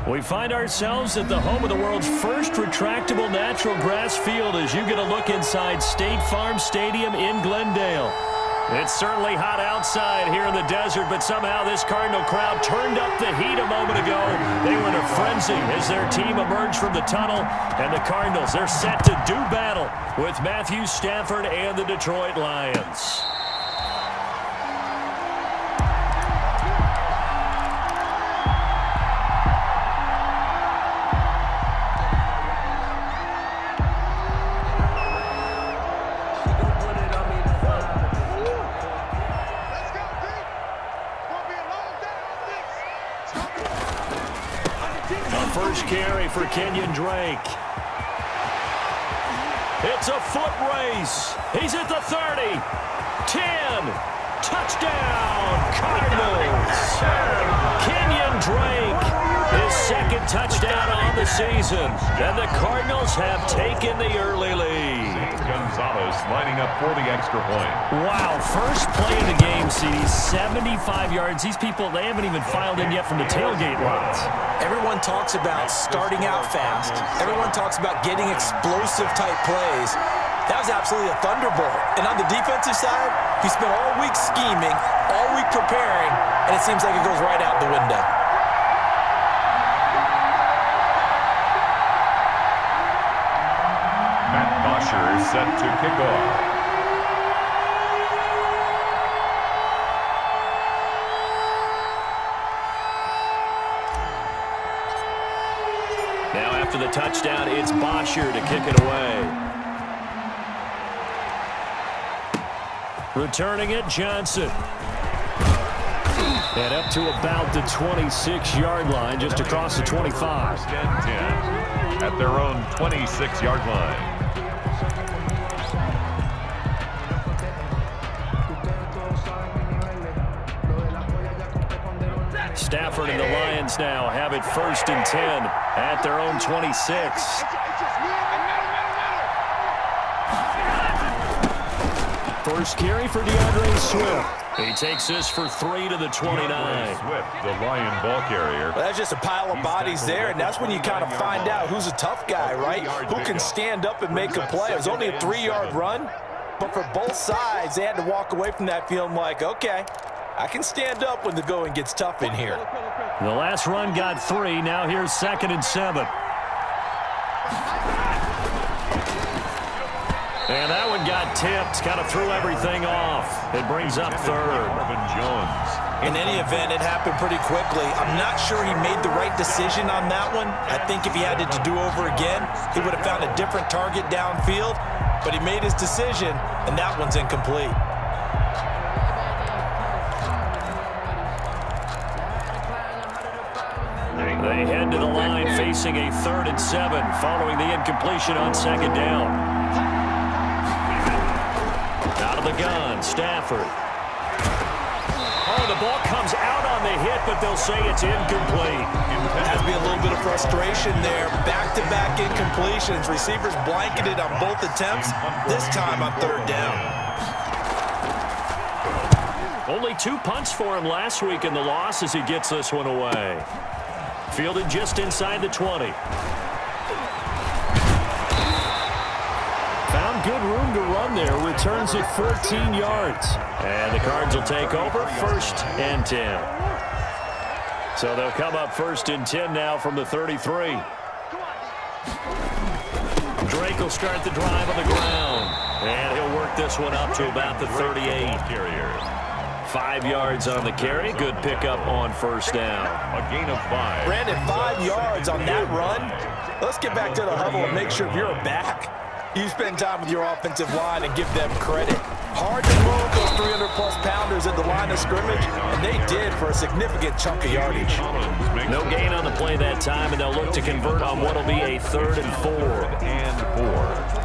We find ourselves at the home of the world's first retractable natural grass field as you get a look inside State Farm Stadium in Glendale. It's certainly hot outside here in the desert, but somehow this Cardinal crowd turned up the heat a moment ago. They were in a frenzy as their team emerged from the tunnel, and the Cardinals, they're set to do battle with Matthew Stafford and the Detroit Lions. First carry for Kenyon Drake. It's a foot race. He's at the 30. 10. Touchdown, Cardinals. Kenyon Drake, his second touchdown on the season. And the Cardinals have taken the early lead. Gonzalez lining up for the extra point. Wow, first play of the game, CD, 75 yards. These people, they haven't even filed in yet from the tailgate lines. Everyone talks about starting out fast. Everyone talks about getting explosive-type plays. That was absolutely a thunderbolt. And on the defensive side, he spent all week scheming, all week preparing, and it seems like it goes right out the window. Is set to kick off. Now after the touchdown, it's Bosher to kick it away. Returning it, Johnson. And up to about the 26-yard line, just across the 25. First and 10 at their own 26-yard line. Stafford and the Lions now have it first and 10 at their own 26. First carry for DeAndre Swift. He takes this for 3 to the 29. Swift, the Lion ball carrier. Well, that's just a pile of bodies there, and that's when you kind of find out who's a tough guy, right? Who can stand up and make a play. It was only a 3-yard run, but for both sides, they had to walk away from that feeling like, okay, I can stand up when the going gets tough in here. The last run got 3. Now here's 2nd and 7. And that one got tipped. Kind of threw everything off. It brings up 3rd. Marvin Jones. In any event, it happened pretty quickly. I'm not sure he made the right decision on that one. I think if he had it to do over again, he would have found a different target downfield. But he made his decision, and that one's incomplete. They head to the line facing a 3rd and 7 following the incompletion on 2nd down. Out of the gun, Stafford. Oh, the ball comes out on the hit, but they'll say it's incomplete. Has to be a little bit of frustration there. Back-to-back incompletions. Receivers blanketed on both attempts, this time on 3rd down. Only 2 punts for him last week in the loss as he gets this one away. Fielded just inside the 20. Found good room to run there. Returns it 14 yards. And the Cards will take over 1st and 10. So they'll come up 1st and 10 now from the 33. Drake will start the drive on the ground. And he'll work this one up to about the 38. Carrier. 5 yards on the carry. Good pickup on 1st down. A gain of 5. Brandon, 5 yards on that run. Let's get back to the huddle and make sure if you're a back, you spend time with your offensive line and give them credit. Hard to move those 300-plus pounders at the line of scrimmage, and they did for a significant chunk of yardage. No gain on the play that time, and they'll look to convert on what will be a 3rd and 4. And 4.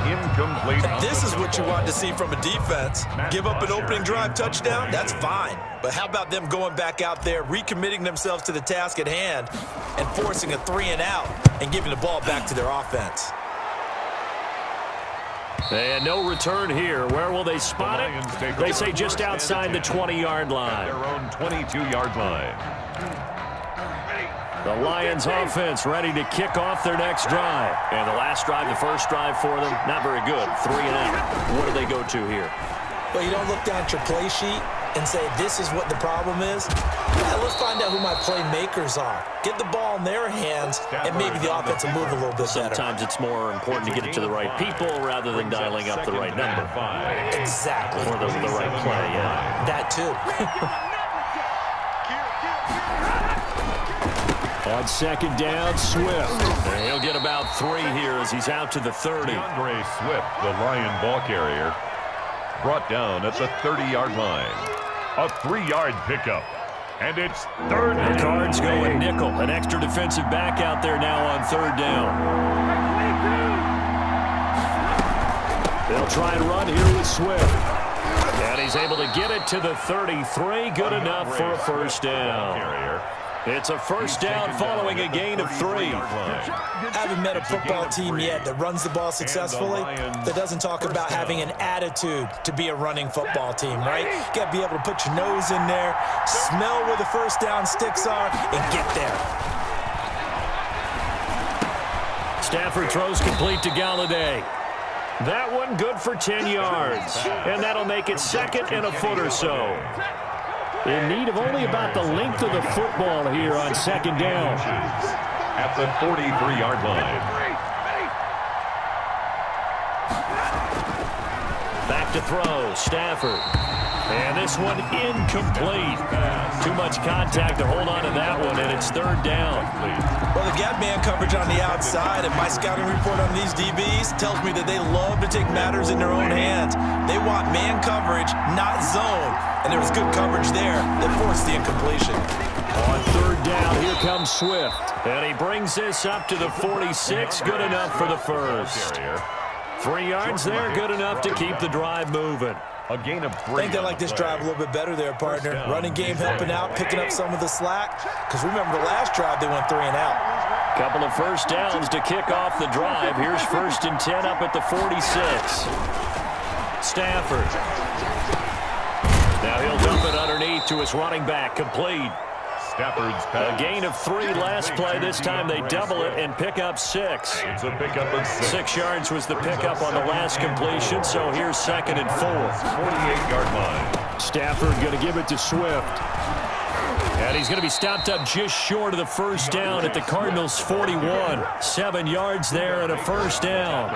Incomplete. This is what you want to see from a defense. Give up an opening drive touchdown, that's fine. But how about them going back out there, recommitting themselves to the task at hand, and forcing a 3-and-out and giving the ball back to their offense? And no return here. Where will they spot it? They say just outside the 20-yard line. Their own 22-yard line. The Lions offense ready to kick off their next drive. And the last drive, the first drive for them, not very good. 3 and out. What do they go to here? Well, you don't look down at your play sheet and say, this is what the problem is. Yeah, let's find out who my playmakers are. Get the ball in their hands, and maybe the offense will move a little bit better. Sometimes it's more important to get it to the right people rather than dialing up the right number. Exactly. Or the right play, yeah. That too. On second down, Swift. And he'll get about 3 here as he's out to the 30. DeAndre Swift, the Lion ball carrier, brought down at the 30-yard line. A 3-yard pickup. And it's third down. The Cards going nickel. An extra defensive back out there now on third down. They'll try and run here with Swift. And he's able to get it to the 33. Good enough for a first down. It's a first down following a gain of 3. I haven't met a football team yet that runs the ball successfully that doesn't talk about having an attitude to be a running football team, right? You got to be able to put your nose in there, smell where the first down sticks are, and get there. Stafford throws complete to Galladay. That one good for 10 yards. And that'll make it second and a foot or so. In need of only about the length of the football here on second down. At the 43-yard line. Back to throw, Stafford. And this one incomplete. Too much contact to hold on to that one, and it's third down. Well, the gap man coverage on the outside, and my scouting report on these DBs tells me that they love to take matters in their own hands. They want man coverage, not zone. And there was good coverage there that forced the incompletion. On third down, here comes Swift. And he brings this up to the 46. Good enough for the first. 3 yards there, good enough to keep the drive moving. A gain of 3. I think they like this drive a little bit better there, partner. Running game helping out, picking up some of the slack. Because remember the last drive, they went 3 and out. Couple of first downs to kick off the drive. Here's 1st and 10 up at the 46. Stafford. Now he'll dump it underneath to his running back, complete. Stafford's pass. A gain of 3 last play. This time they double it and pick up 6. It's a pickup of 6. 6 yards was the pickup on the last completion, so here's 2nd and 4. 48-yard line. Stafford going to give it to Swift. And he's going to be stopped up just short of the first down at the Cardinals' 41. 7 yards there and a first down.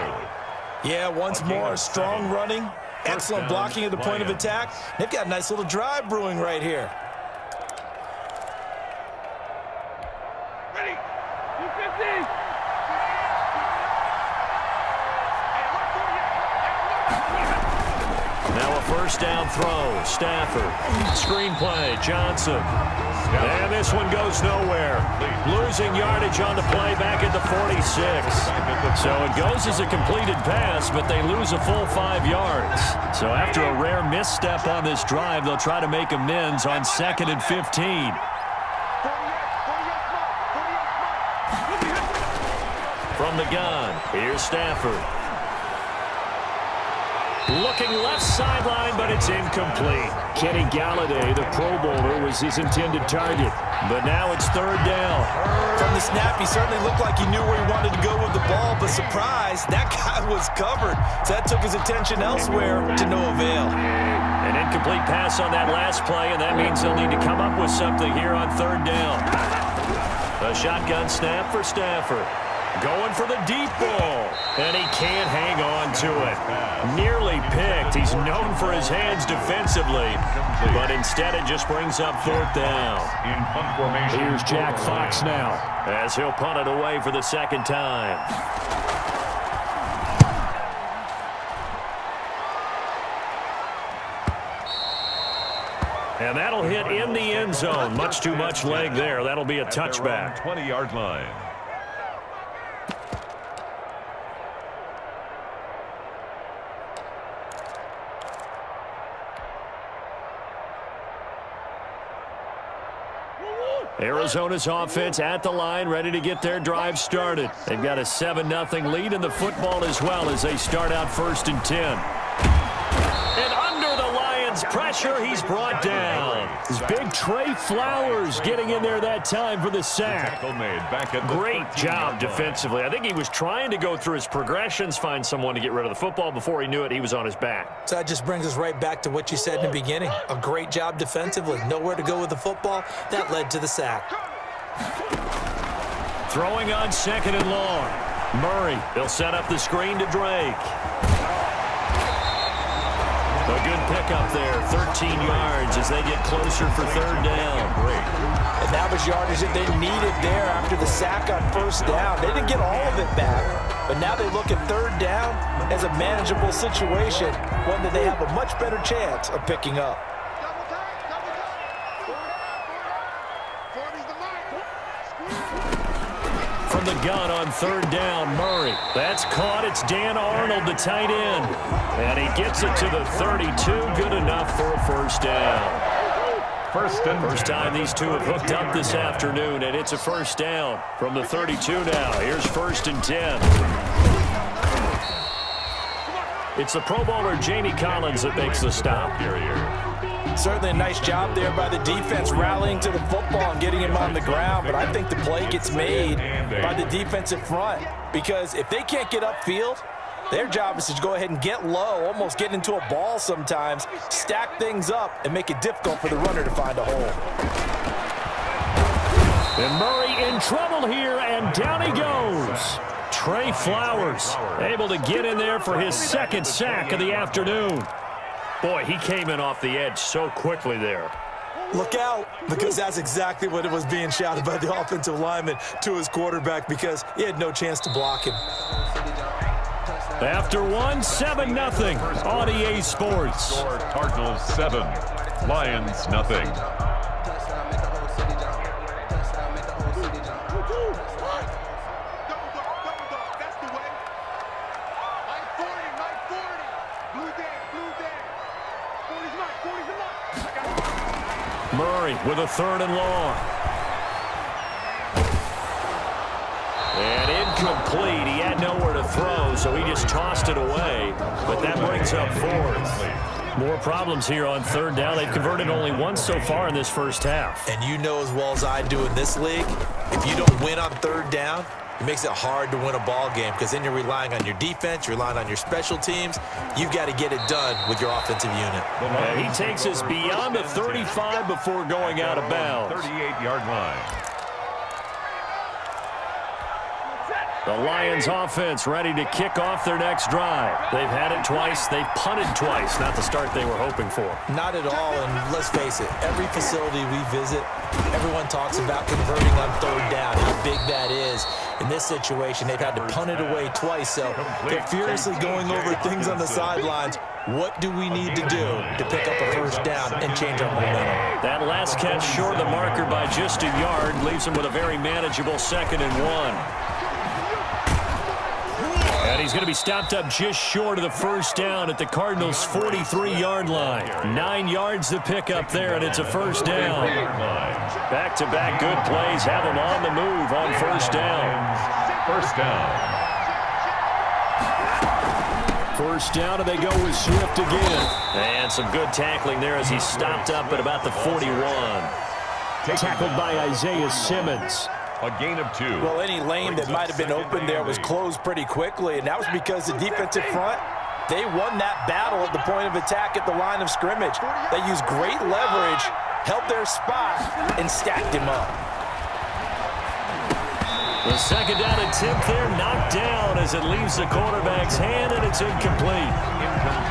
Yeah, once more, strong running, excellent blocking at the point of attack. They've got a nice little drive brewing right here. Ready? 250. Now a first down throw. Stafford. Screenplay. Johnson. And this one goes nowhere. Losing yardage on the play back at the 46. So it goes as a completed pass, but they lose a full 5 yards. So after a rare misstep on this drive, they'll try to make amends on 2nd and 15. From the gun, here's Stafford. Looking left sideline, but it's incomplete. Kenny Galladay, the Pro Bowler, was his intended target. But now it's third down. From the snap, he certainly looked like he knew where he wanted to go with the ball, but surprise, that guy was covered. So that took his attention elsewhere to no avail. An incomplete pass on that last play, and that means they'll need to come up with something here on third down. A shotgun snap for Stafford. Going for the deep ball, and he can't hang on to it. Nearly picked. He's known for his hands defensively, but instead it just brings up 4th down. In punt formation. Here's Jack Fox now, as he'll punt it away for the 2nd time. And that'll hit in the end zone. Much too much leg there. That'll be a touchback. 20-yard line. Arizona's offense at the line, ready to get their drive started. They've got a 7-0 lead in the football as well as they start out 1st and 10. And under the Lions' pressure, he's brought down. His big Trey Flowers getting in there that time for the sack. Great job defensively. I think he was trying to go through his progressions, find someone to get rid of the football. Before he knew it, he was on his back. So that just brings us right back to what you said in the beginning. A great job defensively. Nowhere to go with the football. That led to the sack. Throwing on 2nd and long. Murray, they'll set up the screen to Drake. A good pickup there, 13 yards as they get closer for 3rd down. And that was yardage that they needed there after the sack on 1st down. They didn't get all of it back, but now they look at 3rd down as a manageable situation, one that they have a much better chance of picking up. From the gun on 3rd down, Murray. That's caught. It's Dan Arnold, the tight end. And he gets it to the 32. Good enough for a 1st down. First time these two have hooked up this afternoon, and it's a 1st down from the 32 now. Here's 1st and 10. It's the Pro Bowler Jamie Collins that makes the stop. Certainly a nice job there by the defense rallying to the football and getting him on the ground, but I think the play gets made by the defensive front because if they can't get upfield, their job is to go ahead and get low, almost get into a ball sometimes, stack things up, and make it difficult for the runner to find a hole. And Murray in trouble here, and down he goes. Trey Flowers able to get in there for his 2nd sack of the afternoon. Boy, he came in off the edge so quickly there. Look out, because that's exactly what it was being shouted by the offensive lineman to his quarterback because he had no chance to block him. After 7-0 on EA Sports. Cardinals 7, Lions nothing. Murray with a 3rd and long. And incomplete. He had nowhere to throw, so he just tossed it away. But that brings up 4th. More problems here on 3rd down. They've converted only once so far in this 1st half. And you know as well as I do in this league, if you don't win on 3rd down, it makes it hard to win a ball game because then you're relying on your defense, you're relying on your special teams. You've got to get it done with your offensive unit. And he takes us beyond the 35 before going out of bounds. 38-yard line. The Lions offense ready to kick off their next drive. They've had it twice. They've punted twice. Not the start they were hoping for. Not at all, and let's face it, every facility we visit, everyone talks about converting on 3rd down, how big that is. In this situation, they've had to punt it away twice, so they're furiously going over things on the sidelines. What do we need to do to pick up a 1st down and change our momentum? That last catch short of the marker by just a yard leaves him with a very manageable 2nd and 1. And he's going to be stopped up just short of the 1st down at the Cardinals' 43-yard line. 9 yards to pick up there, and it's a 1st down. Back-to-back good plays have him on the move on 1st down. 1st down. 1st down, and they go with Swift again. And some good tackling there as he's stopped up at about the 41. Tackled by Isaiah Simmons. A gain of 2. Well, any lane that might have been open there was closed pretty quickly, and that was because the defensive front, they won that battle at the point of attack at the line of scrimmage. They used great leverage, held their spot, and stacked him up. The 2nd down and 10th there, knocked down as it leaves the quarterback's hand, and it's incomplete.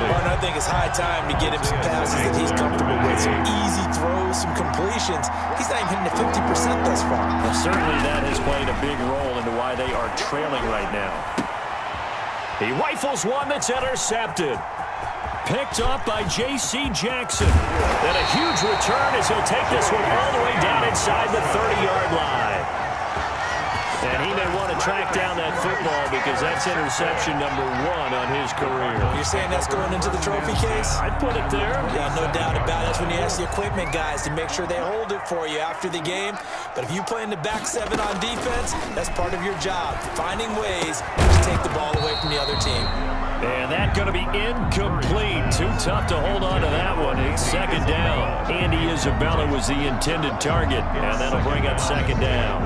Well, and I think it's high time to get him some passes that he's comfortable with, some easy throws, some completions. He's not even hitting the 50% thus far. Well, certainly that has played a big role into why they are trailing right now. He rifles one that's intercepted. Picked up by J.C. Jackson. Then a huge return as he'll take this one all the way down inside the 30-yard line. And he may want to track down that football because that's interception number 1 on his career. You're saying that's going into the trophy case? I'd put it there. Yeah, no doubt about it. That's when you ask the equipment guys to make sure they hold it for you after the game. But if you play in the back 7 on defense, that's part of your job, finding ways to take the ball away from the other team. And that's going to be incomplete. Too tough to hold on to that one. It's second down. Andy Isabella was the intended target, and that'll bring up second down.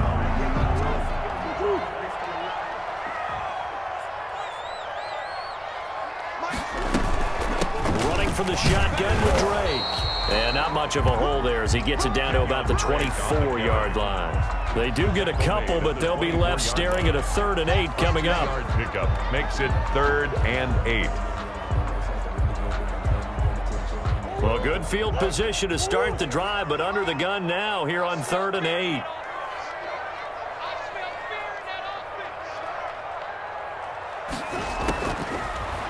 Running for the shotgun with Drake. And not much of a hole there as he gets it down to about the 24-yard line. They do get a couple, but they'll be left staring at a 3rd and 8 coming up. Pickup makes it 3rd and 8. Well, good field position to start the drive, but under the gun now here on 3rd and 8.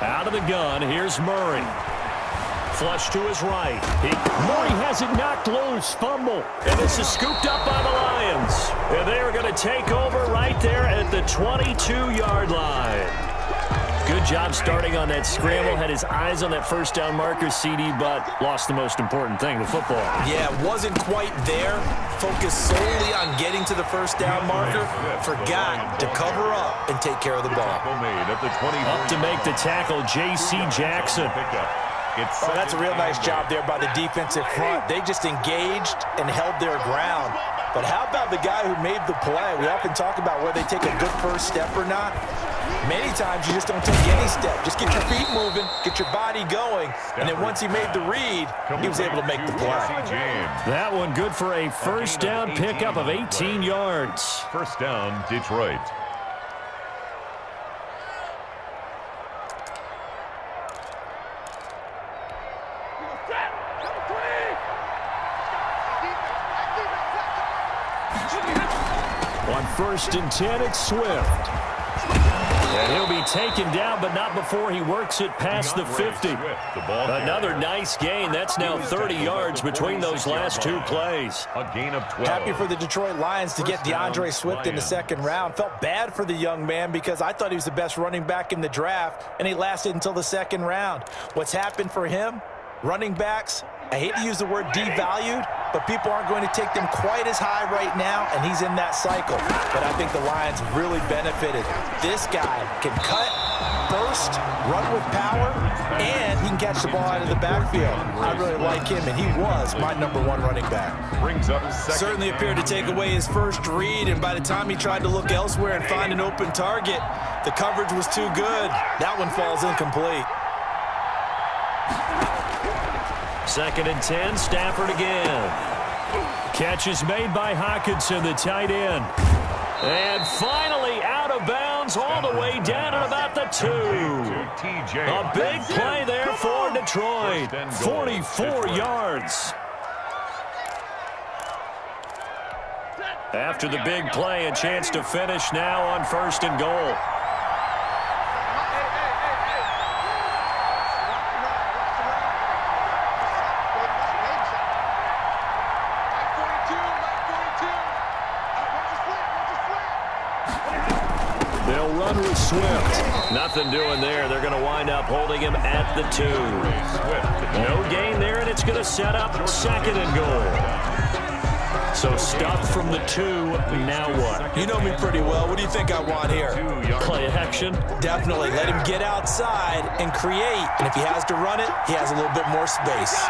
Out of the gun, here's Murray. Flush to his right. Murray has it knocked loose. Fumble. And this is scooped up by the Lions. And they are going to take over right there at the 22-yard line. Good job starting on that scramble. Had his eyes on that first down marker, CD, but lost the most important thing, the football. Yeah, wasn't quite there. Focused solely on getting to the first down marker. Forgot to cover up and take care of the ball. Up to make the tackle, J.C. Jackson. Oh, that's a real nice job there by the defensive front. They just engaged and held their ground. But how about the guy who made the play? We often talk about whether they take a good first step or not. Many times you just don't take any step. Just get your feet moving, get your body going, and then once he made the read, he was able to make the play. That one good for a first down pickup of 18 yards. First down, Detroit. On 1st and 10, it's Swift. And he'll be taken down, but not before he works it past the 50. Another nice gain. That's now 30 yards between those last 2 plays. A gain of 12. Happy for the Detroit Lions to get DeAndre Swift in the 2nd round. Felt bad for the young man because I thought he was the best running back in the draft, and he lasted until the 2nd round. What's happened for him? Running backs, I hate to use the word devalued, but people aren't going to take them quite as high right now, and he's in that cycle. But I think the Lions really benefited. This guy can cut, burst, run with power, and he can catch the ball out of the backfield. I really like him, and he was my #1 running back. Brings up second. Certainly appeared to take away his first read, and by the time he tried to look elsewhere and find an open target, the coverage was too good. That one falls incomplete. 2nd and 10, Stafford again. Catch is made by Hockenson, the tight end. And finally out of bounds all the way down at about the 2. A big play there for Detroit. 44 yards. After the big play, a chance to finish now on 1st and goal. They'll run with Swift. Nothing doing there. They're going to wind up holding him at the 2. No gain there, and it's going to set up 2nd and goal. So stuff from the 2. Now what? You know me pretty well. What do you think I want here? Play action? Definitely. Let him get outside and create. And if he has to run it, he has a little bit more space.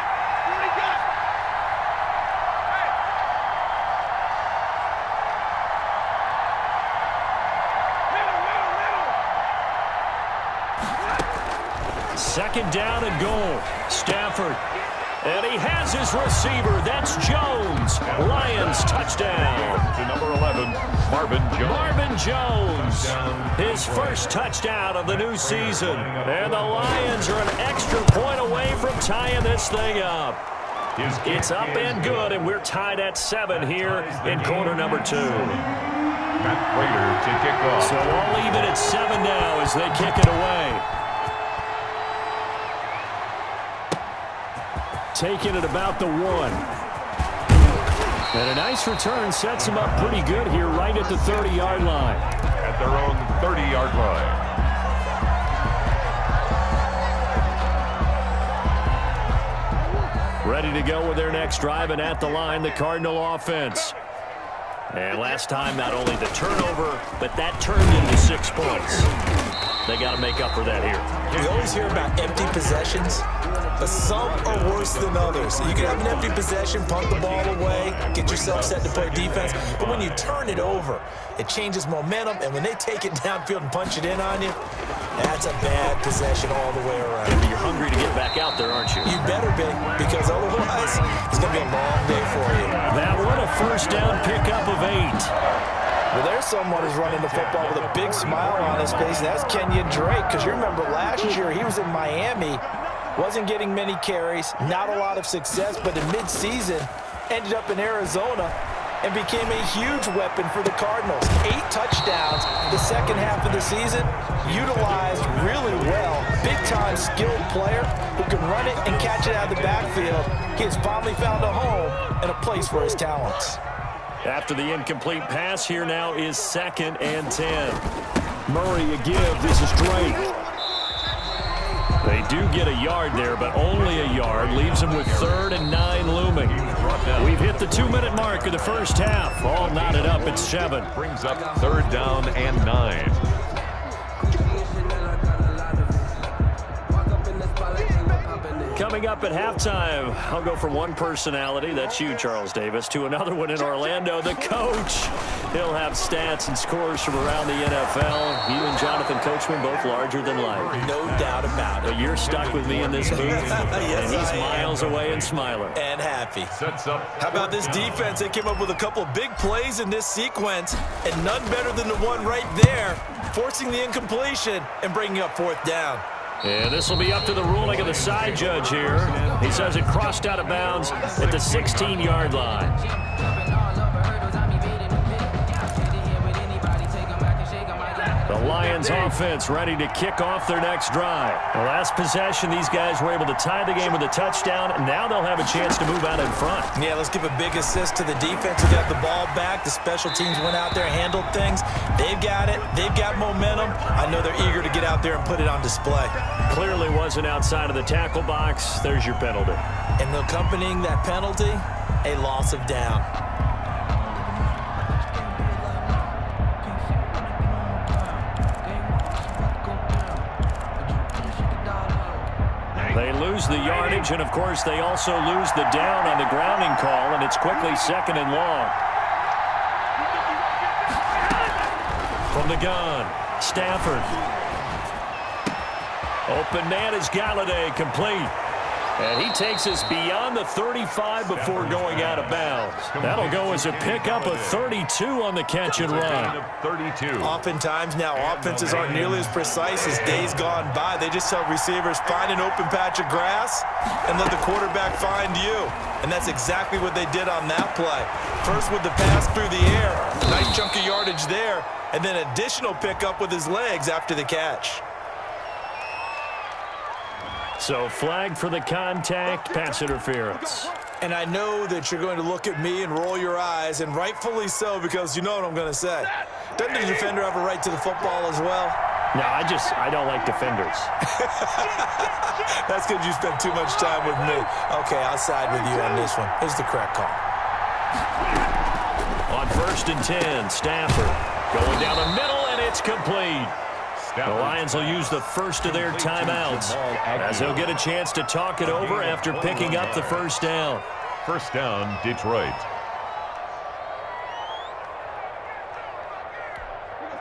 Second down and goal. Stafford. And he has his receiver. That's Jones. Lions touchdown. To number 11, Marvin Jones. Marvin Jones. His first touchdown of the new season. And the Lions are an extra point away from tying this thing up. It's up and good, and we're tied at 7 here in quarter number 2. Matt Prater to kick off. So all even at 7 now as they kick it away. Taking it about the 1. And a nice return sets him up pretty good here right at the 30-yard line. At at their own 30-yard line. Ready to go with their next drive, and at the line, the Cardinal offense. And last time, not only the turnover, but that turned into 6 points. They got to make up for that here. We always hear about empty possessions, but some are worse than others. You can have an empty possession, punt the ball away, get yourself set to play defense, but when you turn it over, it changes momentum, and when they take it downfield and punch it in on you, that's a bad possession all the way around. Yeah, but you're hungry to get back out there, aren't you? You better be, because otherwise, it's going to be a long day for you. That one, a first down pickup of 8. Well, there's someone who's running the football with a big smile on his face, and that's Kenyon Drake, because you remember last year he was in Miami, wasn't getting many carries, not a lot of success, but in midseason ended up in Arizona and became a huge weapon for the Cardinals. 8 touchdowns the second half of the season, utilized really well. Big-time skilled player who can run it and catch it out of the backfield. He has finally found a home and a place for his talents. After the incomplete pass, here now is 2nd and 10. Murray a give. This is Drake. They do get a yard there, but only a yard. Leaves them with 3rd and 9 looming. We've hit the 2-minute mark of the first half. All knotted up at 7. Brings up 3rd down and 9. Coming up at halftime, I'll go from one personality, that's you, Charles Davis, to another one in Orlando, the coach. He'll have stats and scores from around the NFL. You and Jonathan Coachman both larger than life. No doubt about it. But you're stuck with me in this booth, Yes, and he's I am. miles away and smiling. And happy. Sets up. How about this defense? They came up with a couple of big plays in this sequence, and none better than the one right there, forcing the incompletion and bringing up 4th down. And this will be up to the ruling of the side judge here. He says it crossed out of bounds at the 16-yard line. The Lions offense ready to kick off their next drive. The last possession, these guys were able to tie the game with a touchdown, and now they'll have a chance to move out in front. Yeah, let's give a big assist to the defense who got the ball back. The special teams went out there, handled things. They've got it. They've got momentum. I know they're eager to get out there and put it on display. Clearly wasn't outside of the tackle box. There's your penalty. And accompanying that penalty, a loss of down. They lose the yardage, and of course they also lose the down on the grounding call, and it's quickly 2nd and long. From the gun, Stafford. Open man is Galladay, complete. And he takes us beyond the 35 before going out of bounds. That'll go as a pickup of 32 on the catch and run. 32. Oftentimes now offenses aren't nearly as precise as days gone by. They just tell receivers, find an open patch of grass and let the quarterback find you. And that's exactly what they did on that play. First with the pass through the air, nice chunk of yardage there, and then additional pickup with his legs after the catch. So flag for the contact, pass interference. And I know that you're going to look at me and roll your eyes, and rightfully so, because you know what I'm going to say. Doesn't the defender have a right to the football as well? No, I don't like defenders. That's because you spent too much time with me. Okay, I'll side with you on this one. Here's the correct call. On 1st and 10, Stafford going down the middle, and it's complete. The Lions will use the first of their timeouts as they'll get a chance to talk it over after picking up the first down. First down, Detroit.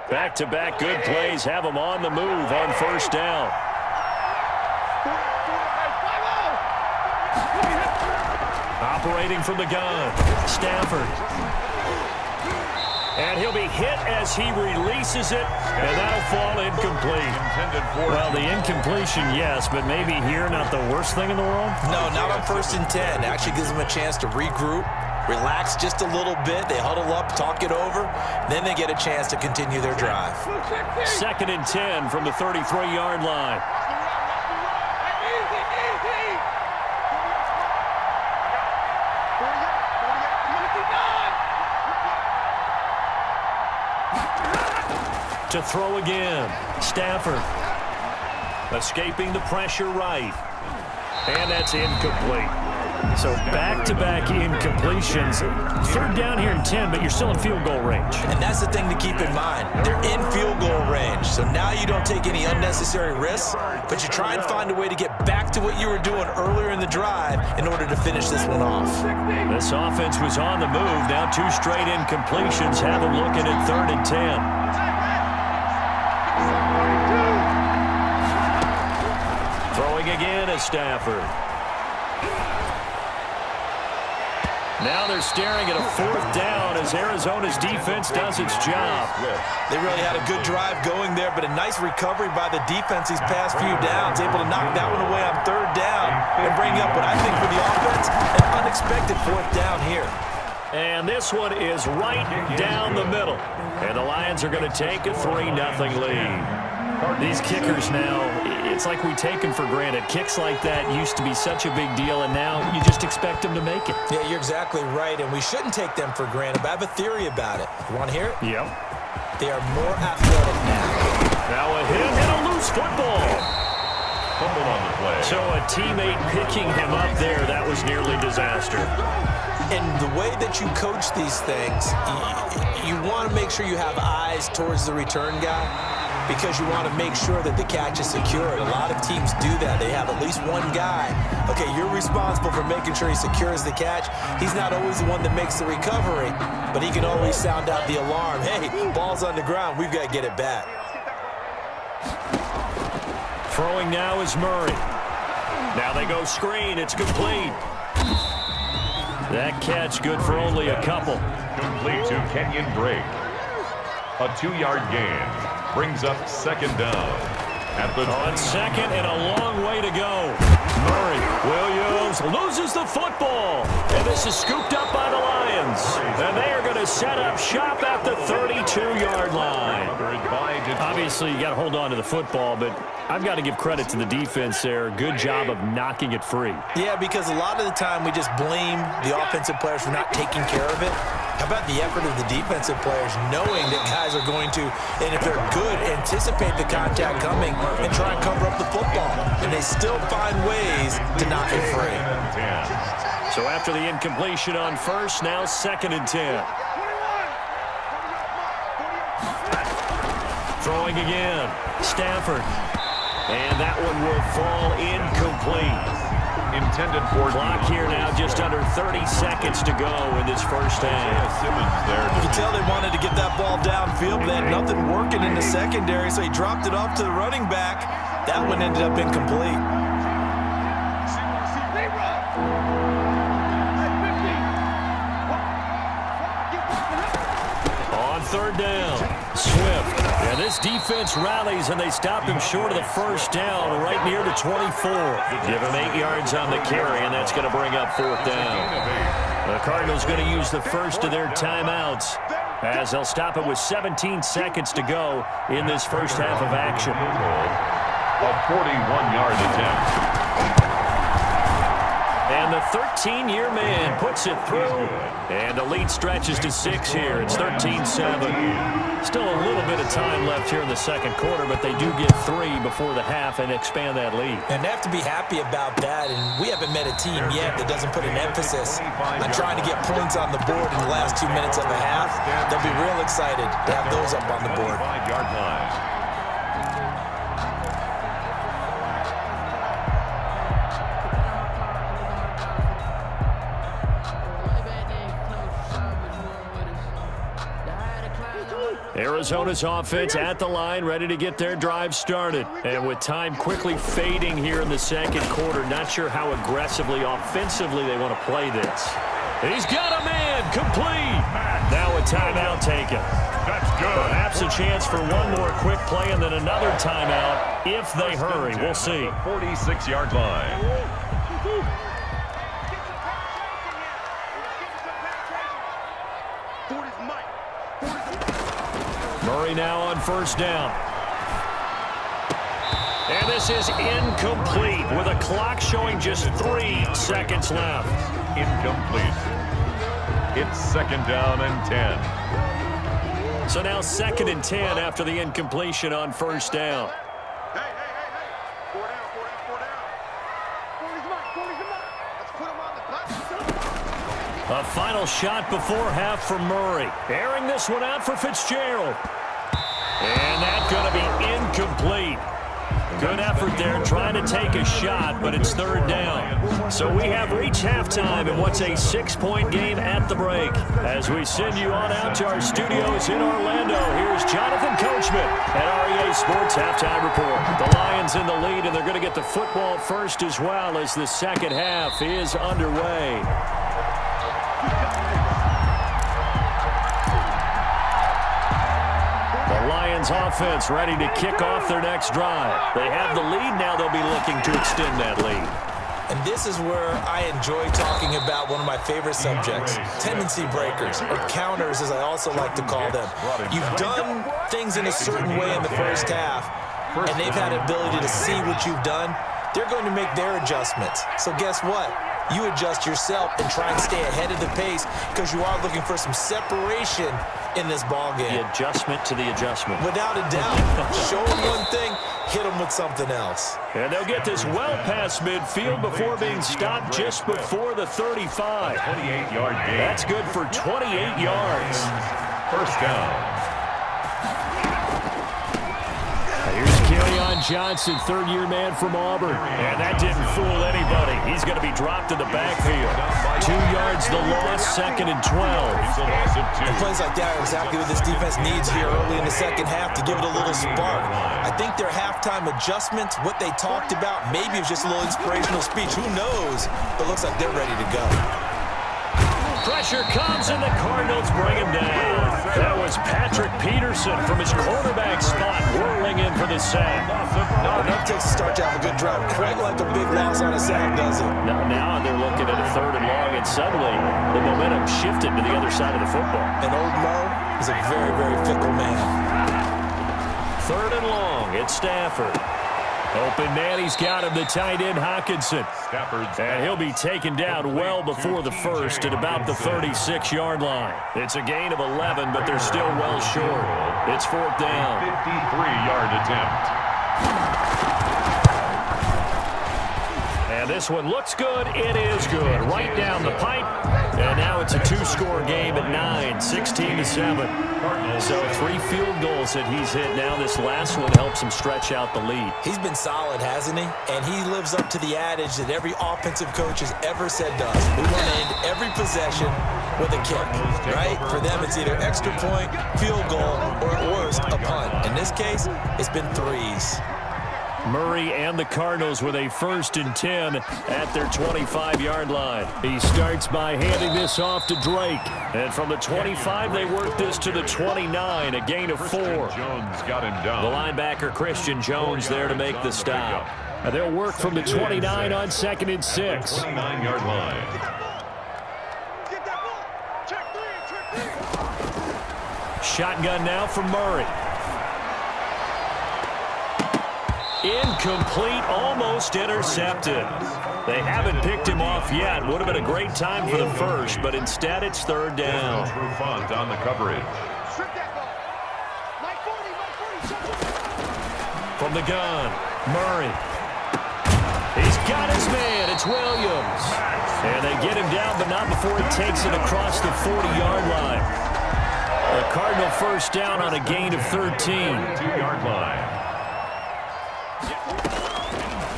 Back-to-back good plays have them on the move on first down. Operating from the gun, Stafford. And he'll be hit as he releases it, and that'll fall incomplete. Well, the incompletion, yes, but maybe here not the worst thing in the world? No, not on 1st and 10. Actually gives them a chance to regroup, relax just a little bit. They huddle up, talk it over. Then they get a chance to continue their drive. 2nd and 10 from the 33-yard line. to throw again. Stafford escaping the pressure right. And that's incomplete. So back-to-back incompletions. Third down here in 10, but you're still in field goal range. And that's the thing to keep in mind. They're in field goal range. So now you don't take any unnecessary risks, but you try and find a way to get back to what you were doing earlier in the drive in order to finish this one off. This offense was on the move. Now 2 straight incompletions have them looking at 3rd and 10. Throwing again is Stafford. Now they're staring at a 4th down as Arizona's defense does its job. They really had a good drive going there, but a nice recovery by the defense these past few downs, able to knock that one away on 3rd down and bring up what I think for the offense, an unexpected 4th down here. And this one is right down the middle. And the Lions are going to take a 3-0 lead. These kickers now, it's like we take them for granted. Kicks like that used to be such a big deal, and now you just expect them to make it. Yeah, you're exactly right, and we shouldn't take them for granted, but I have a theory about it. You want to hear it? Yep. They are more athletic now. Now a hit and a loose football. Fumble on the play. So a teammate picking him up there, that was nearly disaster. And the way that you coach these things, you want to make sure you have eyes towards the return guy, because you want to make sure that the catch is secured. A lot of teams do that. They have at least one guy. Okay, you're responsible for making sure he secures the catch. He's not always the one that makes the recovery, but he can always sound out the alarm. Hey, ball's on the ground. We've got to get it back. Throwing now is Murray. Now they go screen. It's complete. That catch good for only a couple. Complete to Kenyon Drake. A 2-yard gain brings up 2nd down. On 2nd and a long way to go. Murray Williams loses the football. And this is scooped up by the Lions. And they are going to set up shop at the 32-yard line. Obviously, you got to hold on to the football, but I've got to give credit to the defense there. Good job of knocking it free. Yeah, because a lot of the time we just blame the offensive players for not taking care of it. How about the effort of the defensive players knowing that guys are going to, and if they're good, anticipate the contact coming and try and cover up the football. And they still find ways to knock it free. So after the incompletion on 1st, now 2nd and 10. Throwing again. Stafford. And that one will fall incomplete. Intended for clock here now, just under 30 seconds to go in this first half. You can tell they wanted to get that ball downfield, but they had nothing working in the secondary, so he dropped it off to the running back. That one ended up incomplete. On 3rd down, Swift. Yeah, this defense rallies, and they stop him short of the 1st down, right near the 24. Give him 8 yards on the carry, and that's going to bring up 4th down. The Cardinals going to use the first of their timeouts, as they'll stop it with 17 seconds to go in this first half of action. A 41-yard attempt. And the 13-year man puts it through. And the lead stretches to 6 here. It's 13-7. Still a little bit of time left here in the 2nd quarter, but they do get 3 before the half and expand that lead. And they have to be happy about that. And we haven't met a team yet that doesn't put an emphasis on trying to get points on the board in the last 2 minutes of a half. They'll be real excited to have those up on the board. 5-yard line. Arizona's offense at the line, ready to get their drive started. And with time quickly fading here in the 2nd quarter, not sure how aggressively, offensively they want to play this. He's got a man, complete. Now a timeout taken. That's good. Perhaps a chance for one more quick play and then another timeout if they hurry. We'll see. 46-yard line. Murray now on 1st down. And this is incomplete with a clock showing just 3 seconds left. Incomplete. It's 2nd down and 10. So now 2nd and 10 after the incompletion on first down. Hey. 4 down. Let's put him on the button. A final shot before half from Murray. Airing this one out for Fitzgerald. And that's going to be incomplete. Good effort there trying to take a shot, but it's 3rd down. So we have reached halftime in what's a 6-point game at the break. As we send you on out to our studios in Orlando, here's Jonathan Coachman at REA Sports Halftime Report. The Lions in the lead, and they're going to get the football first as well as the second half is underway. The Lions offense ready to kick off their next drive. They have the lead. Now they'll be looking to extend that lead. And this is where I enjoy talking about one of my favorite subjects, tendency breakers, or counters as I also like to call them. You've done things in a certain way in the first half, and they've had the ability to see what you've done. They're going to make their adjustments. So guess what? You adjust yourself and try and stay ahead of the pace because you are looking for some separation in this ball game. The adjustment to the adjustment. Without a doubt. Show them one thing, hit them with something else. And they'll get this well past midfield before being stopped just before the 35. 28-yard gain. That's good for 28 yards. First down. Here's Kerryon Johnson, 3rd-year man from Auburn. And that didn't fool anybody. He's going to be dropped in the backfield. 2 yards the loss, 2nd and 12. And plays like that are exactly what this defense needs here early in the second half to give it a little spark. I think their halftime adjustments, what they talked about, maybe it was just a little inspirational speech. Who knows? But looks like they're ready to go. Pressure comes, and the Cardinals bring him down. That was Patrick Peterson from his quarterback spot, whirling in for the sack. Enough takes to start to have a good drive. Quite like a big loss on a sack, does it? Now they're looking at a 3rd and long, and suddenly the momentum shifted to the other side of the football. And old Mo is a very, very fickle man. 3rd and long, it's Stafford. Open man, he's got him, the tight end Hockenson. And he'll be taken down well before the first at about the 36-yard line. It's a gain of 11, but they're still well short. It's 4th down. 53-yard attempt. And this one looks good. It is good. Right down the pipe. And now it's a 2-score game at 9, 16-7. So 3 field goals that he's hit now. This last one helps him stretch out the lead. He's been solid, hasn't he? And he lives up to the adage that every offensive coach has ever said does. We want to end every possession with a kick, right? For them, it's either extra point, field goal, or at worst, a punt. In this case, it's been 3s. Murray and the Cardinals with a 1st and 10 at their 25-yard line. He starts by handing this off to Drake. And from the 25, they work this to the 29, a gain of 4. Jones got him down. The linebacker, Christian Jones, there to make the stop. And they'll work from the 29 on 2nd and 6. 29-yard line. Get that ball. Check 3. Shotgun now from Murray. Incomplete, almost intercepted. They haven't picked him off yet. Would have been a great time for the first, but instead it's 3rd down. Font on the coverage. Strip that ball. My 40. From the gun, Murray. He's got his man. It's Williams. And they get him down, but not before he takes it across the 40-yard line. A Cardinal first down on a gain of 13. 2-yard line.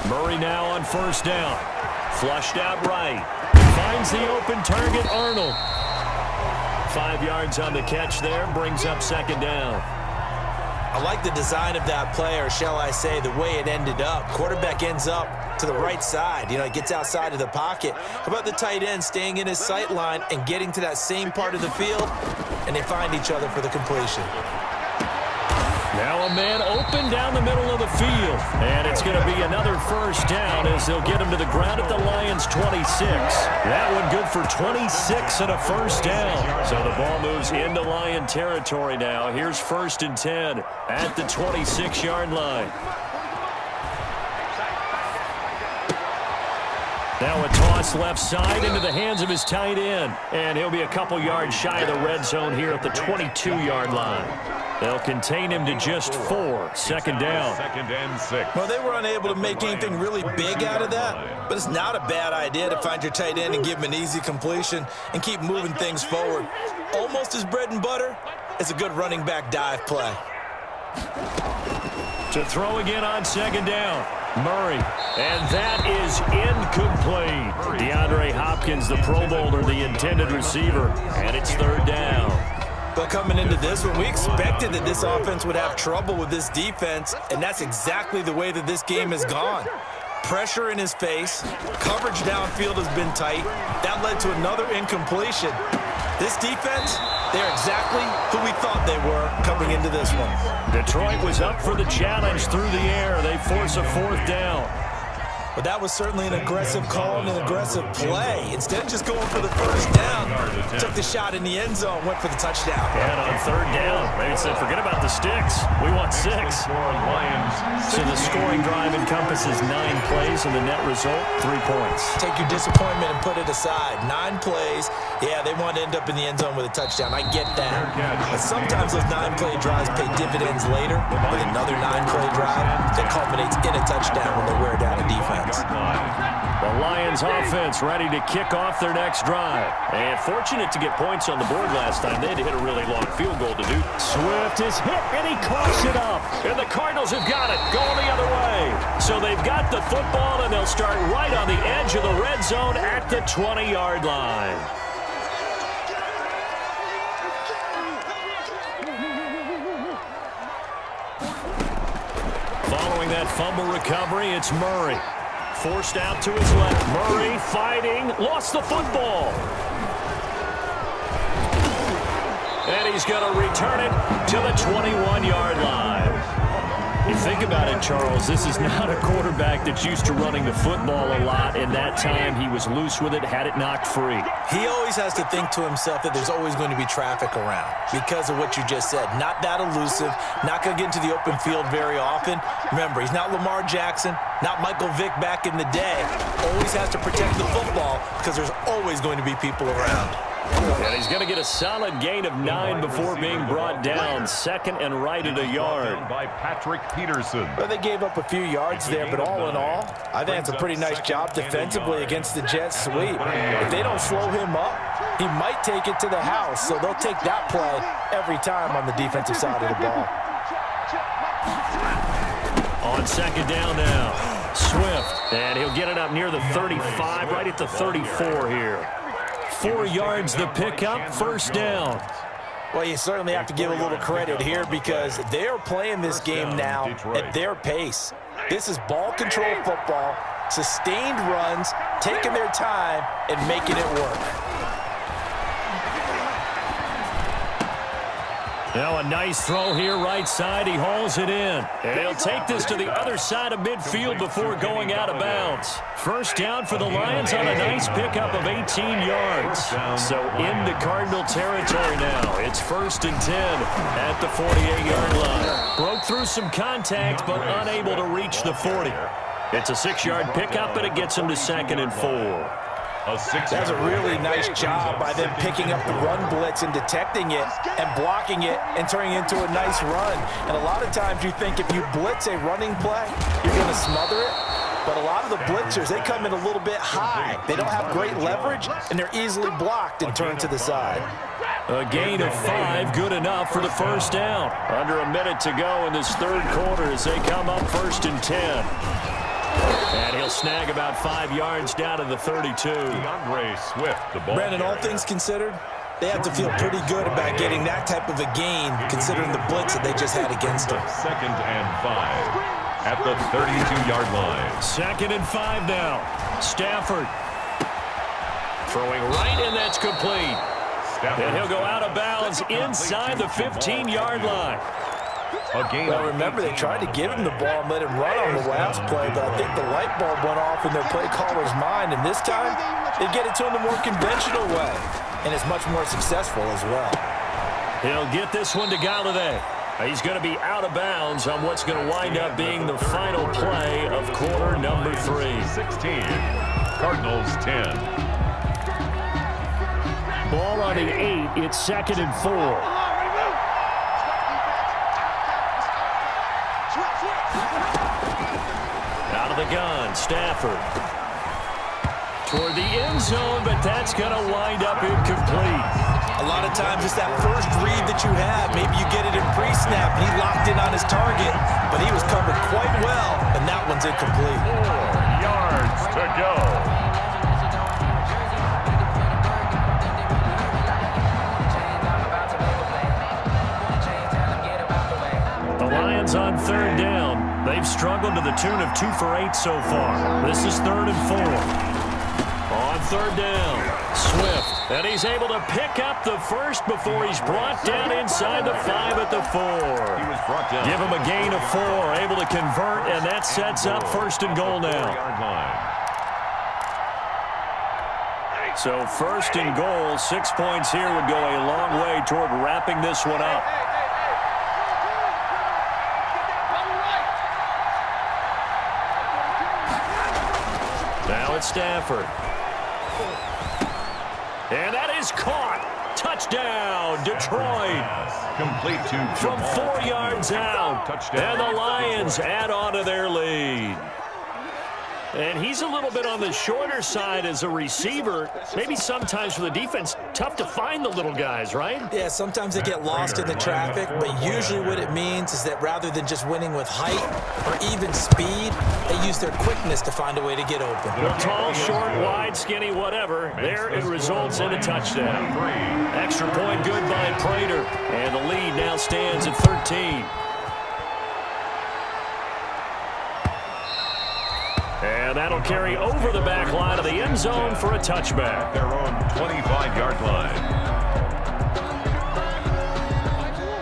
Murray now on 1st down. Flushed out right. Finds the open target, Arnold. 5 yards on the catch there. Brings up 2nd down. I like the design of that play, or shall I say the way it ended up. Quarterback ends up to the right side. You know, he gets outside of the pocket. How about the tight end staying in his sight line and getting to that same part of the field? And they find each other for the completion. Now a man open down the middle of the field. And it's going to be another 1st down as they'll get him to the ground at the Lions' 26. That one good for 26 and a 1st down. So the ball moves into Lion territory now. Here's 1st and 10 at the 26-yard line. Now a toss across left side into the hands of his tight end. And he'll be a couple yards shy of the red zone here at the 22-yard line. They'll contain him to just 4. Second down. 2nd and 6. Well, they were unable to make anything really big out of that, but it's not a bad idea to find your tight end and give him an easy completion and keep moving things forward. Almost his bread and butter is a good running back dive play. To throw again on second down. Murray. And that is incomplete. DeAndre Hopkins, the Pro Bowler, the intended receiver. And it's third down. But coming into this one, we expected that this offense would have trouble with this defense, and that's exactly the way that this game has gone. Pressure in his face, coverage downfield has been tight. That led to another incompletion. This defense, they're exactly who we thought they were coming into this one. Detroit was up for the challenge through the air. They force a 4th down. But that was certainly an aggressive call and an aggressive play. Instead of just going for the first down, took the shot in the end zone, went for the touchdown. And on third down, they said, forget about the sticks. We want 6. So the scoring drive encompasses 9 plays, and the net result, 3 points. Take your disappointment and put it aside. 9 plays. Yeah, they want to end up in the end zone with a touchdown. I get that. But sometimes those 9-play drives pay dividends later with another 9-play drive that culminates in a touchdown when they wear down a defense. The Lions offense ready to kick off their next drive. And fortunate to get points on the board last time. They had to hit a really long field goal to do. Swift is hit, and he coughs it up. And the Cardinals have got it, going the other way. So they've got the football, and they'll start right on the edge of the red zone at the 20-yard line. Following that fumble recovery, it's Murray. Forced out to his left. Murray fighting. Lost the football. And he's going to return it to the 21-yard line. You think about it, Charles, this is not a quarterback that's used to running the football a lot, and that time he was loose with it, had it knocked free. He always has to think to himself that there's always going to be traffic around because of what you just said. Not that elusive, not going to get into the open field very often. Remember, he's not Lamar Jackson, not Michael Vick back in the day. Always has to protect the football because there's always going to be people around. And he's going to get a solid gain of 9 before being brought down. Second and right at a yard. By Patrick Peterson. Well, they gave up a few yards there, but all in all, I think it's a pretty nice job defensively against the Jets sweep. If they don't slow him up, he might take it to the house, so they'll take that play every time on the defensive side of the ball. On second down now, Swift, and he'll get it up near the 35, right at the 34 here. 4 yards the pickup, first down. Well, you certainly have to give a little credit here because they're playing this game now at their pace. This is ball control football, sustained runs, taking their time and making it work. Now a nice throw here right side. He hauls it in. And he'll take this to the other side of midfield before going out of bounds. First down for the Lions on a nice pickup of 18 yards. So into Cardinal territory now. It's 1st and 10 at the 48-yard line. Broke through some contact but unable to reach the 40. It's a 6-yard pickup and it gets him to 2nd and 4. That's a really nice job by them picking up the run blitz and detecting it and blocking it and turning it into a nice run. And a lot of times you think if you blitz a running play, you're going to smother it. But a lot of the blitzers, they come in a little bit high. They don't have great leverage, and they're easily blocked and turned to the side. A gain of 5, good enough for the first down. Under a minute to go in this third quarter as they come up 1st and 10. And he'll snag about 5 yards down to the 32. DeAndre Swift, the ball. Brandon, all things considered, they have to feel pretty good about getting that type of a gain considering the blitz that they just had against them. 2nd and 5 at the 32-yard line. 2nd and 5 now. Stafford throwing right, and that's complete. And he'll go out of bounds inside the 15-yard line. Well, remember, they tried to give him the ball and let him run on the last play, but I think the light bulb went off in their play caller's mind, and this time they get it to him the more conventional way, and it's much more successful as well. He'll get this one to Galladay. He's going to be out of bounds on what's going to wind up being the final play of quarter number 3. 16. Cardinals 10. Ball on the 8. It's 2nd and 4. Out of the gun, Stafford. Toward the end zone, but that's going to wind up incomplete. A lot of times it's that first read that you have. Maybe you get it in pre-snap, and he locked in on his target, but he was covered quite well, and that one's incomplete. 4 yards to go. The Lions on 3rd down. They've struggled to the tune of 2 for 8 so far. This is 3rd and 4. On 3rd down, Swift. And he's able to pick up the first before he's brought down inside the 5 at the 4. He was brought down. Give him a gain of 4, able to convert, and that sets up 1st and goal now. So 1st and goal, 6 points here would go a long way toward wrapping this one up. Now it's Stafford. And that is caught. Touchdown, Detroit. Complete to From 4 yards out. And the Lions add on to their lead. And he's a little bit on the shorter side as a receiver. Maybe sometimes for the defense, tough to find the little guys, right? Yeah, sometimes they get lost in the traffic, but usually what it means is that rather than just winning with height or even speed, they use their quickness to find a way to get open. Well, tall, short, wide, skinny, whatever. There it results in a touchdown. Extra point good by Prater. And the lead now stands at 13. And that'll carry over the back line of the end zone for a touchback. Their own 25-yard line.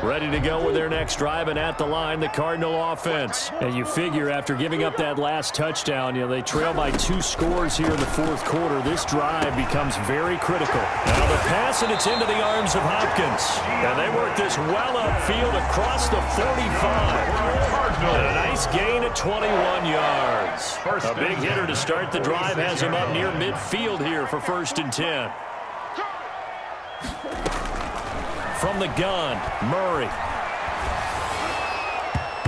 Ready to go with their next drive, and at the line, the Cardinal offense. And you figure after giving up that last touchdown, they trail by 2 scores here in the 4th quarter. This drive becomes very critical. Now the pass, and it's into the arms of Hopkins. And they work this well upfield across the 45. And a nice gain of 21 yards. A big hitter to start the drive has him up near midfield here for 1st and 10. From the gun, Murray.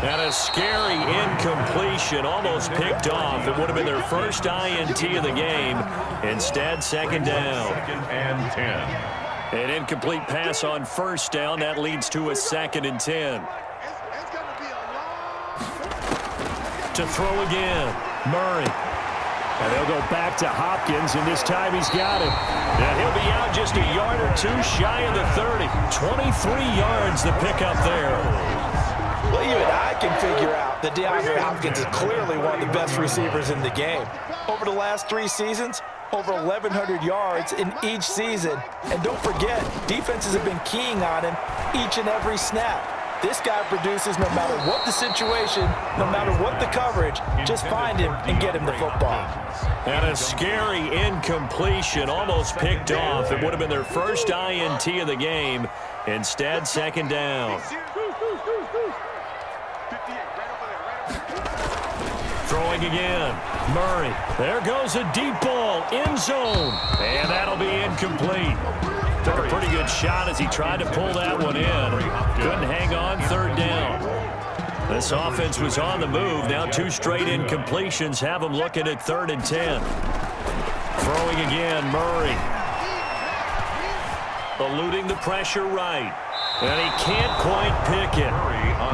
And a scary incompletion, almost picked off. It would have been their first INT of the game. Instead, 2nd down. 2nd and 10. An incomplete pass on 1st down. That leads to a 2nd and 10. To throw again, Murray. And they'll go back to Hopkins, and this time he's got him. And he'll be out just a yard or 2 shy of the 30. 23 yards to pick up there. Well, even I can figure out that DeAndre Hopkins is clearly one of the best receivers in the game. Over the last 3 seasons, over 1,100 yards in each season. And don't forget, defenses have been keying on him each and every snap. This guy produces no matter what the situation, no matter what the coverage. Just find him and get him the football. And a scary incompletion, almost picked off. It would have been their first INT of the game. Instead, 2nd down. Throwing again, Murray. There goes a deep ball, end zone. And that'll be incomplete. Took a pretty good shot as he tried to pull that one in. Couldn't hang on, 3rd down. This offense was on the move. Now 2 straight incompletions have them looking at 3rd and 10. Throwing again, Murray. Eluding the pressure right. And he can't quite pick it.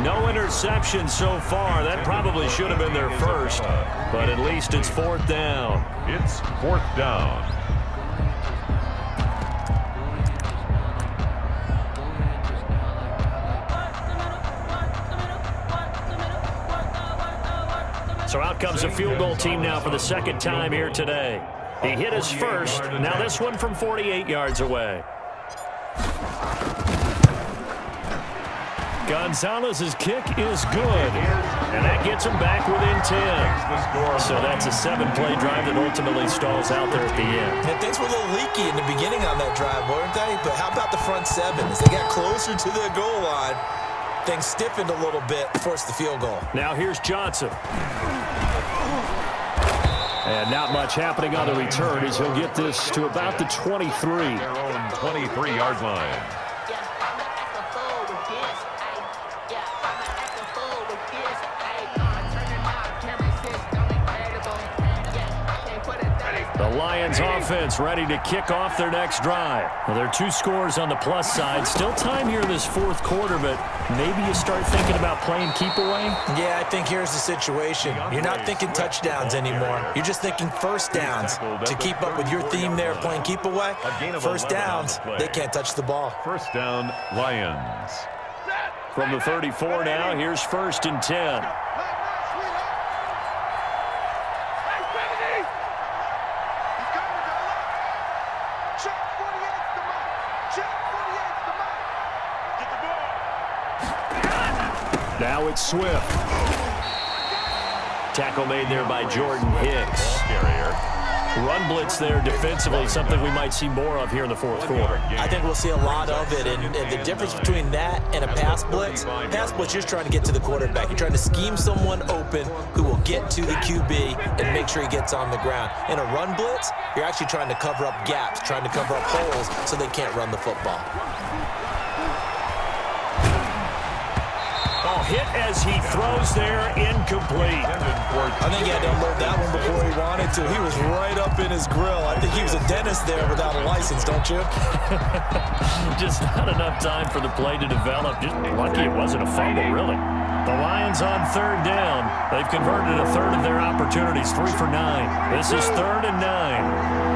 No interception so far. That probably should have been their first. But at least it's 4th down. It's 4th down. So out comes the field goal team now for the 2nd time here today. He hit his first. Now this one from 48 yards away. Gonzalez's kick is good. And that gets him back within 10. So that's a 7-play drive that ultimately stalls out there at the end. And things were a little leaky in the beginning on that drive, weren't they? But how about the front 7? As they got closer to the goal line, things stiffened a little bit, forced the field goal. Now here's Johnson. And not much happening on the return as he'll get this to about the 23. Their own 23-yard line. The Lions offense ready to kick off their next drive. Well, there are 2 scores on the plus side. Still time here in this fourth quarter, but maybe you start thinking about playing keep away? Yeah, I think here's the situation. You're not thinking touchdowns anymore. You're just thinking first downs. To keep up with your theme there, playing keep away, first downs, they can't touch the ball. First down, Lions. From the 34 now, here's 1st and 10. Now it's Swift. Tackle made there by Jordan Hicks. Run blitz there defensively, something we might see more of here in the fourth quarter. I think we'll see a lot of it, and the difference between that and a pass blitz, you're just trying to get to the quarterback. You're trying to scheme someone open who will get to the QB and make sure he gets on the ground. In a run blitz, you're actually trying to cover up gaps, trying to cover up holes so they can't run the football. Hit as he throws there, incomplete. I think he had to unload that one before he wanted to. He was right up in his grill. I think he was a dentist there without a license, don't you? Just not enough time for the play to develop. Just lucky it wasn't a fumble, really. The Lions on 3rd down. They've converted a third of their opportunities, 3 for 9. This is 3rd and 9.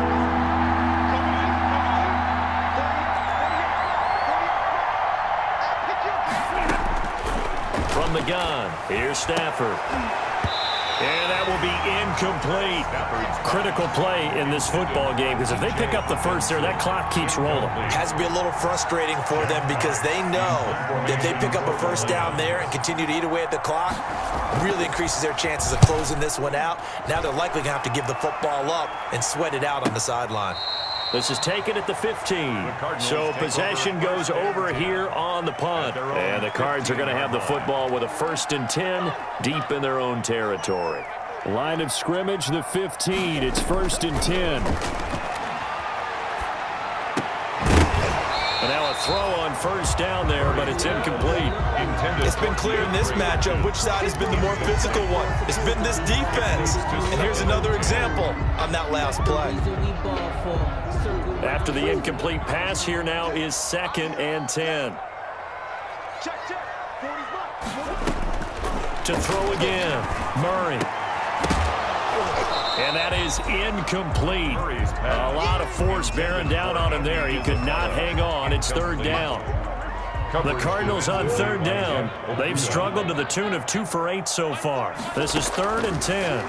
From the gun, here's Stafford. And that will be incomplete. Critical play in this football game, because if they pick up the first there, that clock keeps rolling. Has to be a little frustrating for them because they know that if they pick up a first down there and continue to eat away at the clock, really increases their chances of closing this one out. Now they're likely going to have to give the football up and sweat it out on the sideline. This is taken at the 15. So possession goes over here on the punt. And the Cards are going to have the football with a 1st and 10 deep in their own territory. Line of scrimmage, the 15. It's 1st and 10. And now a throw on 1st down there, but it's incomplete. It's been clear in this matchup which side has been the more physical one. It's been this defense. And here's another example on that last play. After the incomplete pass, here now is 2nd and 10. To throw again, Murray. And that is incomplete. A lot of force bearing down on him there. He could not hang on. It's 3rd down. The Cardinals on 3rd down. They've struggled to the tune of 2 for 8 so far. This is 3rd and 10.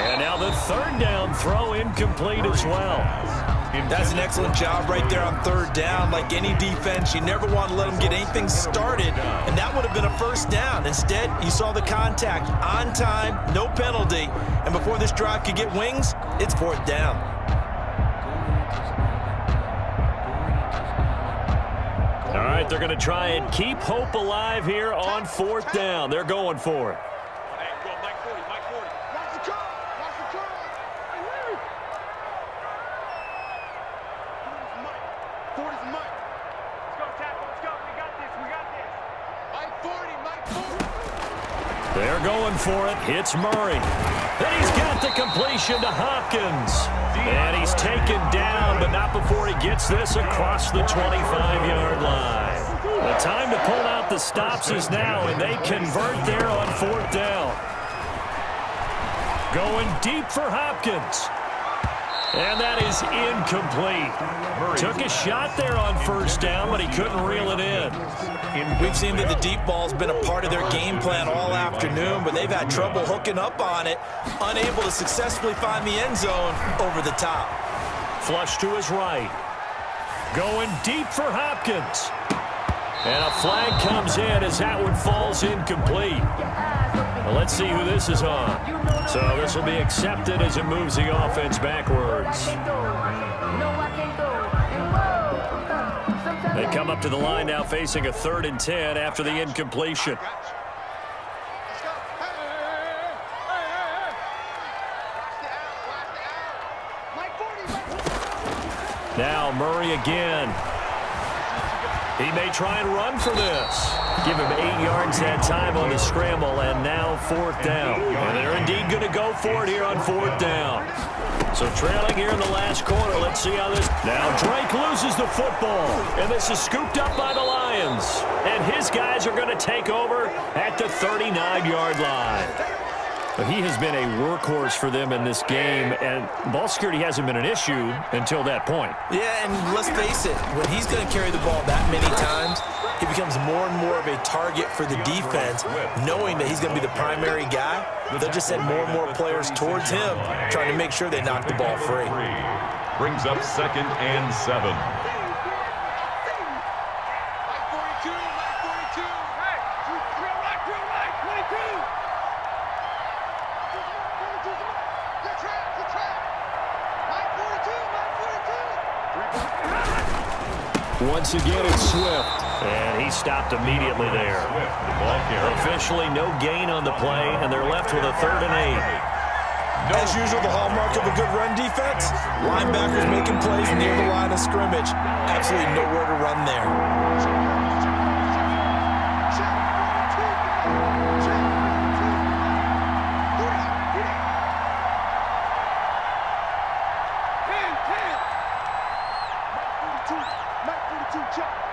And now the 3rd down throw incomplete as well. That's an excellent job right there on 3rd down. Like any defense, you never want to let them get anything started, and that would have been a first down. Instead, you saw the contact on time, no penalty, and before this drive could get wings, it's 4th down. All right, they're going to try and keep hope alive here on 4th down. They're going for it. They're going for it. It's Murray. And he's got the completion to Hopkins. And he's taken down, but not before he gets this across the 25-yard line. The time to pull out the stops is now, and they convert there on 4th down. Going deep for Hopkins. And that is incomplete. Took a shot there on 1st down, but he couldn't reel it in. We've seen that the deep ball's been a part of their game plan all afternoon, but they've had trouble hooking up on it, unable to successfully find the end zone over the top. Flush to his right. Going deep for Hopkins. And a flag comes in as that one falls incomplete. Well, let's see who this is on. So this will be accepted as it moves the offense backwards. They come up to the line now facing a 3rd and 10 after the incompletion. Let's go. Mike 40. Now Murray again. He may try and run for this. Give him 8 yards that time on the scramble, and now 4th down. And they're indeed going to go for it here on 4th down. So trailing here in the last quarter. Let's see how this... Now Drake loses the football, and this is scooped up by the Lions. And his guys are going to take over at the 39-yard line. But he has been a workhorse for them in this game, and ball security hasn't been an issue until that point. Yeah, and let's face it, when he's going to carry the ball that many times, he becomes more and more of a target for the defense, knowing that he's going to be the primary guy. They'll just send more and more players towards him, trying to make sure they knock the ball free. Brings up 2nd and 7. Mike 42. Mike 42. Hey, real right, 22. Good trap, good trap. Mike 42, Mike 42. Once again, it's Swift. And he stopped immediately there. Officially no gain on the play, and they're left with a 3rd and 8. As usual, the hallmark of a good run defense, linebackers making plays near the line of scrimmage. Absolutely nowhere to run there.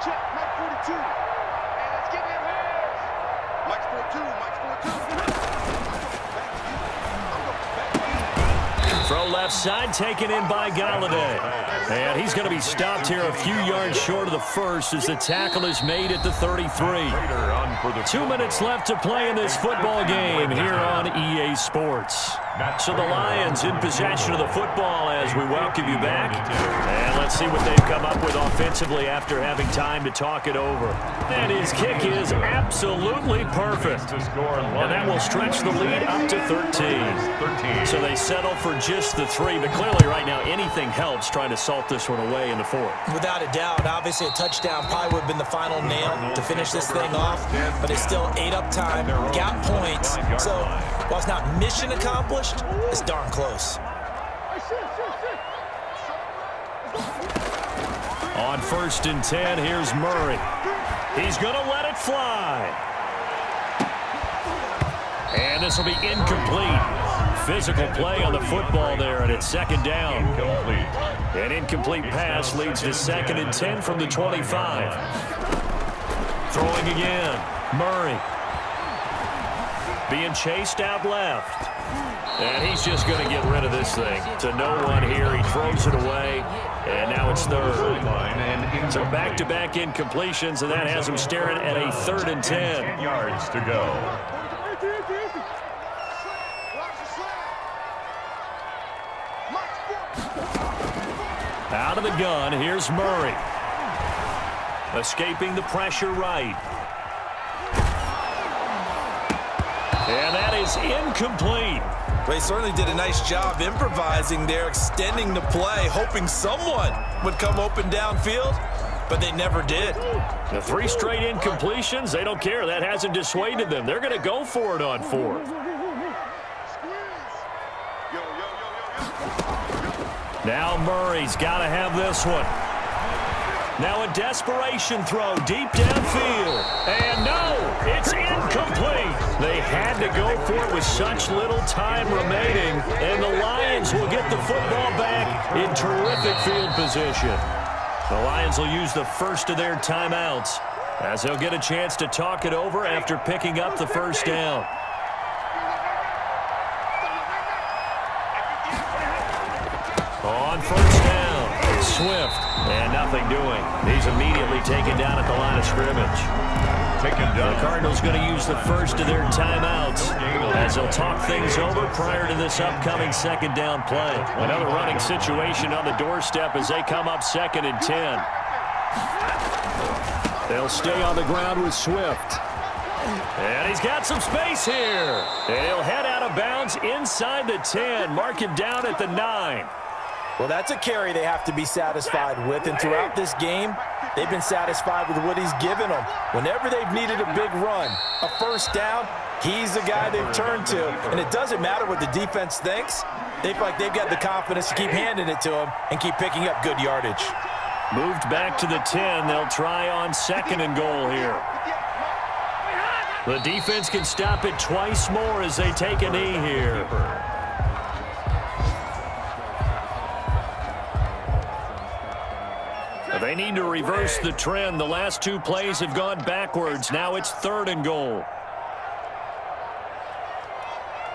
Check, Mike 42. Hey, let's get him hands. Mike's 42, Mike's 42. Throw left side, taken in by Galladay. And he's going to be stopped here a few yards short of the first as the tackle is made at the 33. 2 minutes left to play in this football game here on EA Sports. So the Lions in possession of the football as we welcome you back. And let's see what they've come up with offensively after having time to talk it over. And his kick is absolutely perfect. And that will stretch the lead up to 13. So they settle for just the 3. But clearly right now anything helps trying to salt this one away in the 4th. Without a doubt, obviously a touchdown probably would have been the final nail to finish this thing off. But it's still 8 up time, got points. So while it's not mission accomplished, it's darn close. On 1st and 10, here's Murray. He's going to let it fly. And this will be incomplete. Physical play on the football there, and it's 2nd down. An incomplete pass leads to 2nd and 10 from the 25. Throwing again. Murray. Being chased out left. And he's just going to get rid of this thing. To no one here. He throws it away. And now it's 3rd. So back-to-back incompletions, and that has him staring at a 3rd and 10. 10 yards to go. Out of the gun, here's Murray. Escaping the pressure right. And that is incomplete. They certainly did a nice job improvising there, extending the play, hoping someone would come open downfield, but they never did. The 3 straight incompletions, they don't care. That hasn't dissuaded them. They're going to go for it on 4th. Now Murray's got to have this one. Now a desperation throw deep downfield. And no, it's incomplete. They had to go for it with such little time remaining. And the Lions will get the football back in terrific field position. The Lions will use the first of their timeouts as they'll get a chance to talk it over after picking up the 1st down. On 1st down, Swift, and nothing doing. He's immediately taken down at the line of scrimmage. The Cardinals going to use the first of their timeouts as they'll talk things over prior to this upcoming 2nd down play. Another running situation on the doorstep as they come up 2nd and 10. They'll stay on the ground with Swift. And he's got some space here. And he'll head out of bounds inside the 10. Mark him down at the 9. Well, that's a carry they have to be satisfied with. And throughout this game, They've been satisfied with what he's given them. Whenever they've needed a big run, a first down, he's the guy they've turned to. And it doesn't matter what the defense thinks. They feel like they've got the confidence to keep handing it to him and keep picking up good yardage. Moved back to the 10. They'll try on 2nd and goal here. The defense can stop it twice more as they take a knee here. They need to reverse the trend. The last 2 plays have gone backwards. Now it's 3rd and goal.